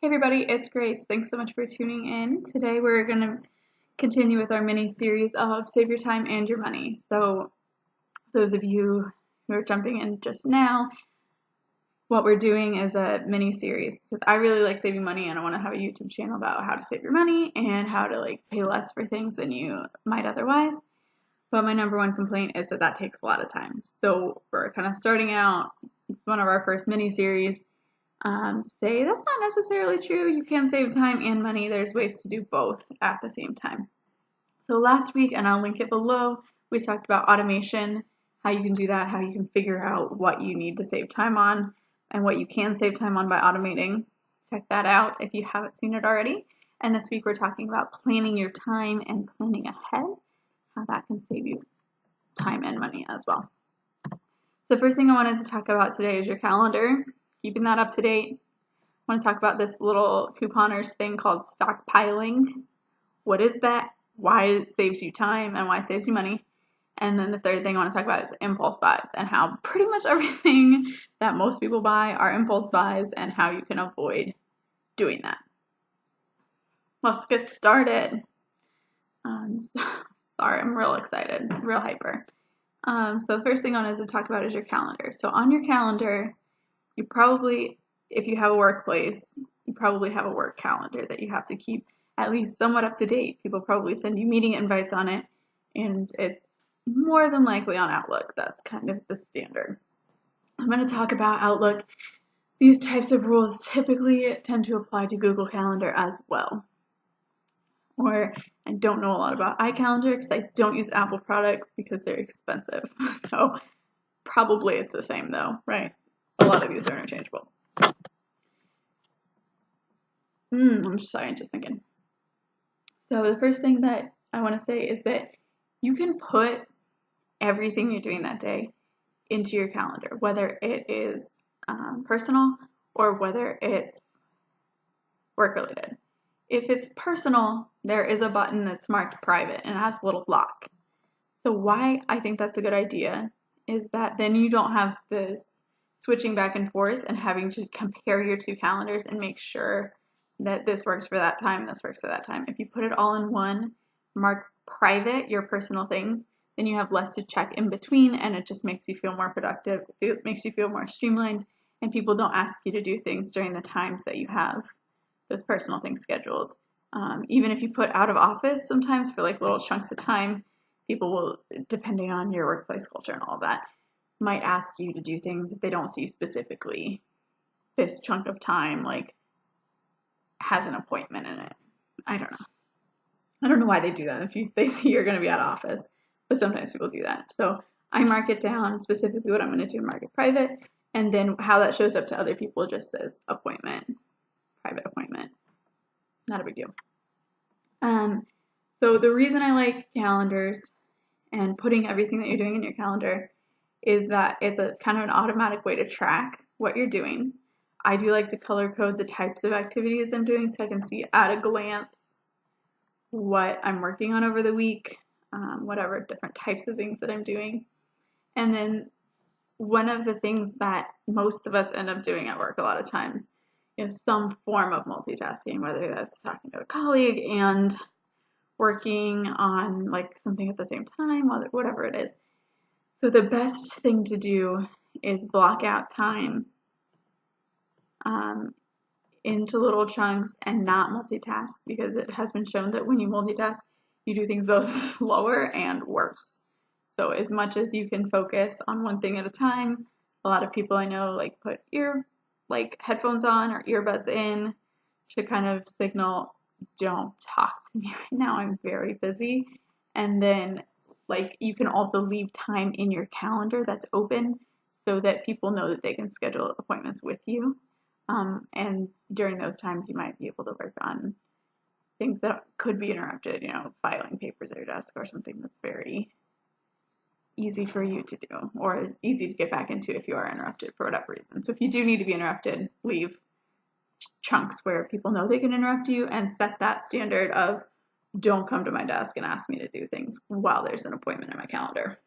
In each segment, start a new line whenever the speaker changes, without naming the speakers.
Hey everybody, it's Grace. Thanks so much for tuning in. Today we're going to continue with our mini series of Save Your Time and Your Money. So, those of you who are jumping in just now, what we're doing is a mini series because I really like saving money and I want to have a YouTube channel about how to save your money and how to pay less for things than you might otherwise. But my number one complaint is that takes a lot of time. So, we're kind of starting out. It's one of our first mini series. Say that's not necessarily true. You can save time and money. There's ways to do both at the same time. So last week, and I'll link it below, we talked about automation, how you can do that, how you can figure out what you need to save time on, and what you can save time on by automating. Check that out if you haven't seen it already. And this week we're talking about planning your time and planning ahead, how that can save you time and money as well. So the first thing I wanted to talk about today is your calendar. Keeping that up to date. I want to talk about this little couponers thing called stockpiling. What is that? Why it saves you time and why it saves you money. And then the third thing I want to talk about is impulse buys and how pretty much everything that most people buy are impulse buys and how you can avoid doing that. Let's get started. Sorry, I'm real excited, real hyper. So the first thing I wanted to talk about is your calendar. So on your calendar, you probably, if you have a workplace, you probably have a work calendar that you have to keep at least somewhat up to date. People probably send you meeting invites on it, and it's more than likely on Outlook. That's kind of the standard. I'm going to talk about Outlook. These types of rules typically tend to apply to Google Calendar as well. Or I don't know a lot about iCalendar because I don't use Apple products because they're expensive. So probably it's the same though, right? A lot of these are interchangeable. I'm just thinking. So the first thing that I want to say is that you can put everything you're doing that day into your calendar, whether it is personal or whether it's work related. If it's personal, there is a button that's marked private and it has a little block. So why I think that's a good idea is that then you don't have this switching back and forth and having to compare your two calendars and make sure that this works for that time and this works for that time. If you put it all in one, mark private your personal things, then you have less to check in between and it just makes you feel more productive. It makes you feel more streamlined and people don't ask you to do things during the times that you have those personal things scheduled. Even if you put out of office sometimes for little chunks of time, people will, depending on your workplace culture and all that, might ask you to do things if they don't see specifically this chunk of time has an appointment in it. I don't know. I don't know why they do that if they see you're going to be out of office, but sometimes people do that. So I mark it down specifically what I'm going to do and mark it private, and then how that shows up to other people just says appointment, private appointment. Not a big deal. So the reason I like calendars and putting everything that you're doing in your calendar is that it's a kind of an automatic way to track what you're doing. I do like to color code the types of activities I'm doing so I can see at a glance what I'm working on over the week, whatever different types of things that I'm doing. And then one of the things that most of us end up doing at work a lot of times is some form of multitasking, whether that's talking to a colleague and working on something at the same time, whatever it is. So the best thing to do is block out time into little chunks and not multitask, because it has been shown that when you multitask, you do things both slower and worse. So as much as you can focus on one thing at a time, a lot of people I know put headphones on or earbuds in to kind of signal, don't talk to me right now, I'm very busy. And then you can also leave time in your calendar that's open so that people know that they can schedule appointments with you. And during those times, you might be able to work on things that could be interrupted, filing papers at your desk or something that's very easy for you to do or easy to get back into if you are interrupted for whatever reason. So if you do need to be interrupted, leave chunks where people know they can interrupt you and set that standard of don't come to my desk and ask me to do things while there's an appointment in my calendar.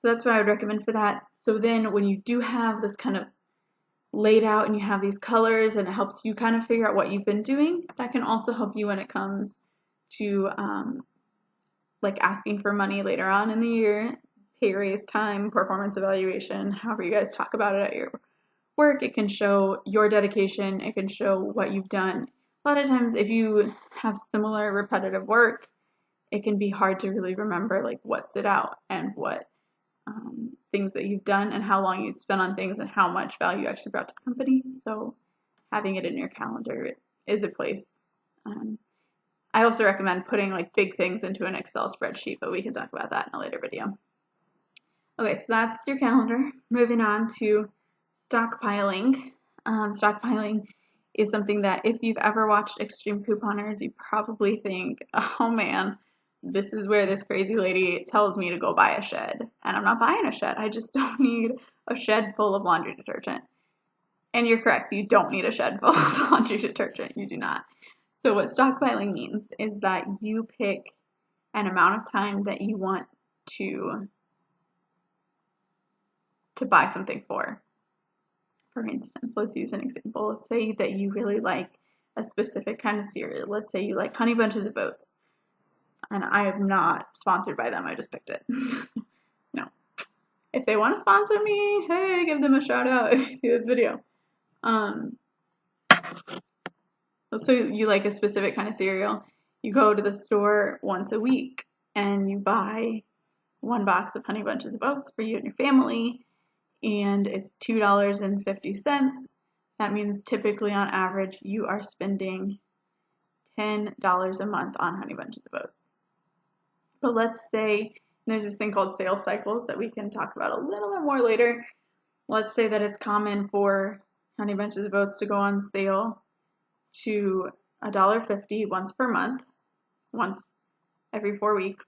So that's what I would recommend for that. So then when you do have this kind of laid out and you have these colors and it helps you kind of figure out what you've been doing. That can also help you when it comes to like asking for money later on in the year, pay raise time, performance evaluation, however you guys talk about it at your work. It can show your dedication. It can show what you've done. A lot of times if you have similar repetitive work, it can be hard to really remember like what stood out and what things that you've done and how long you'd spent on things and how much value you actually brought to the company. So having it in your calendar is a place. I also recommend putting like big things into an Excel spreadsheet, but we can talk about that in a later video. Okay, so that's your calendar. Moving on to stockpiling. Stockpiling is something that if you've ever watched Extreme Couponers, you probably think, oh man, this is where this crazy lady tells me to go buy a shed. And I'm not buying a shed. I just don't need a shed full of laundry detergent. And you're correct, you don't need a shed full of laundry detergent. You do not. So what stockpiling means is that you pick an amount of time that you want to buy something for. For instance, let's use an example. Let's say that you really like a specific kind of cereal. Let's say you like Honey Bunches of Oats. And I am not sponsored by them. I just picked it. No. If they want to sponsor me, hey, give them a shout out if you see this video. So you like a specific kind of cereal. You go to the store once a week and you buy 1 box of Honey Bunches of Oats for you and your family, and it's $2.50. That means typically on average you are spending $10 a month on Honey Bunches of Oats. But let's say there's this thing called sales cycles that we can talk about a little bit more later. Let's say that it's common for Honey Bunches of Oats to go on sale to $1.50 once per month, once every 4 weeks,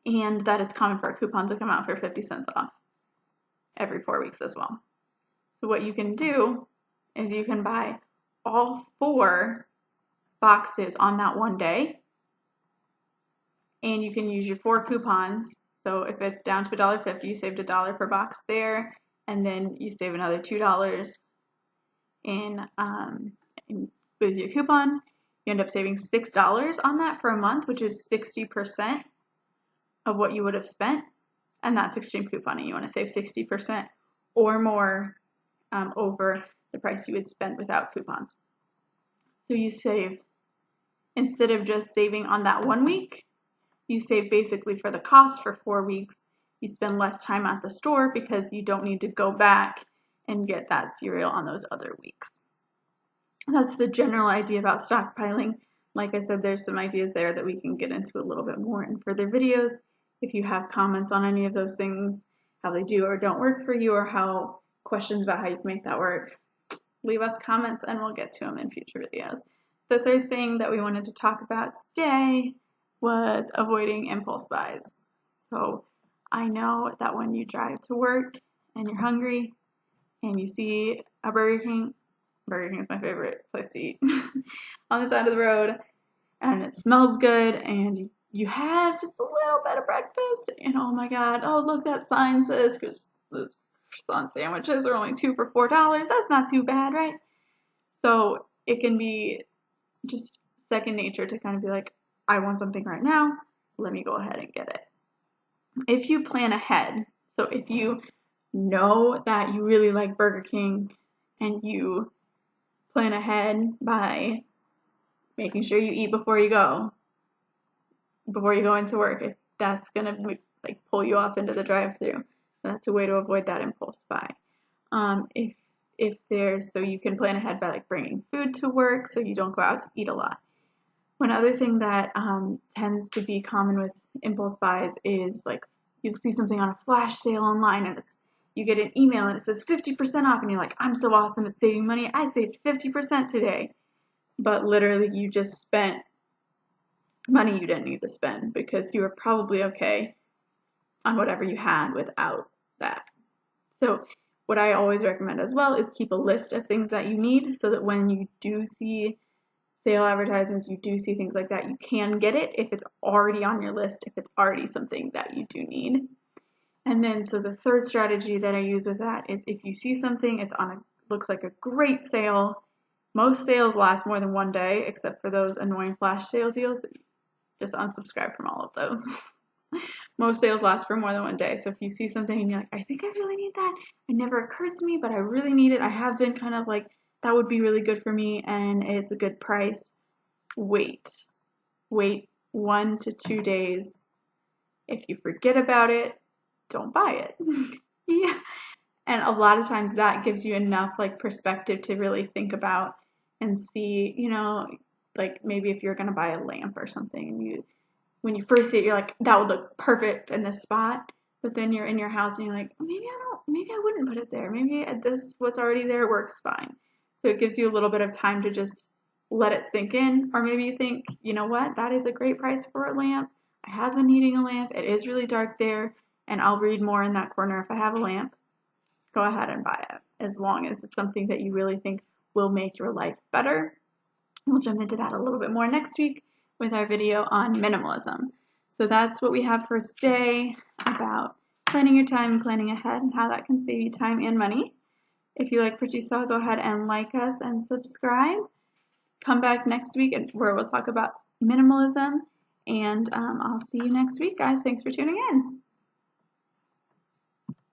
and that it's common for a coupon to come out for 50 cents off every 4 weeks as well. So what you can do is you can buy all 4 boxes on that one day, and you can use your 4 coupons. So if it's down to $1.50, you saved $1 per box there, and then you save another $2 with your coupon. You end up saving $6 on that for a month, which is 60% of what you would have spent, and that's extreme couponing. You want to save 60% or more over the price you would spend without coupons. So you save, instead of just saving on that 1 week, you save basically for the cost for 4 weeks. You spend less time at the store because you don't need to go back and get that cereal on those other weeks. That's the general idea about stockpiling. Like I said, there's some ideas there that we can get into a little bit more in further videos. If you have comments on any of those things, how they do or don't work for you, or how questions about how you can make that work, leave us comments and we'll get to them in future videos. The third thing that we wanted to talk about today was avoiding impulse buys. So I know that when you drive to work and you're hungry and you see a Burger King is my favorite place to eat, on the side of the road, and it smells good, and you have just a little bit of breakfast, and oh my god, oh look, that sign says those croissant sandwiches are only 2 for $4. That's not too bad, right? So it can be just second nature to kind of be like, I want something right now, let me go ahead and get it. If you plan ahead, so if you know that you really like Burger King and you plan ahead by making sure you eat before you go into work, if that's gonna like pull you off into the drive-thru, that's a way to avoid that impulse buy. If there's, so you can plan ahead by like bringing food to work so you don't go out to eat a lot. One other thing that tends to be common with impulse buys is like you'll see something on a flash sale online and you get an email and it says 50% off and you're like, I'm so awesome at saving money, I saved 50% today. But literally you just spent money you didn't need to spend because you were probably okay on whatever you had without that. So what I always recommend as well is keep a list of things that you need so that when you do see sale advertisements, you do see things like that, you can get it if it's already on your list, if it's already something that you do need. And then, so the third strategy that I use with that is if you see something, looks like a great sale. Most sales last more than one day, except for those annoying flash sale deals. Just unsubscribe from all of those. Most sales last for more than one day. So if you see something and you're like, I think I really need that. It never occurred to me, but I really need it. I have been kind of like, that would be really good for me and it's a good price. Wait 1 to 2 days. If you forget about it, don't buy it. Yeah. And a lot of times that gives you enough like perspective to really think about and see, like maybe if you're going to buy a lamp or something and when you first see it, you're like, that would look perfect in this spot. But then you're in your house and you're like, maybe I wouldn't put it there. Maybe this, what's already there works fine. So it gives you a little bit of time to just let it sink in. Or maybe you think, you know what, that is a great price for a lamp. I have been needing a lamp. It is really dark there. And I'll read more in that corner if I have a lamp. Go ahead and buy it, as long as it's something that you really think will make your life better. We'll jump into that a little bit more next week with our video on minimalism. So that's what we have for today about planning your time and planning ahead and how that can save you time and money. If you like what you saw, go ahead and like us and subscribe. Come back next week where we'll talk about minimalism, and I'll see you next week, guys. Thanks for tuning in.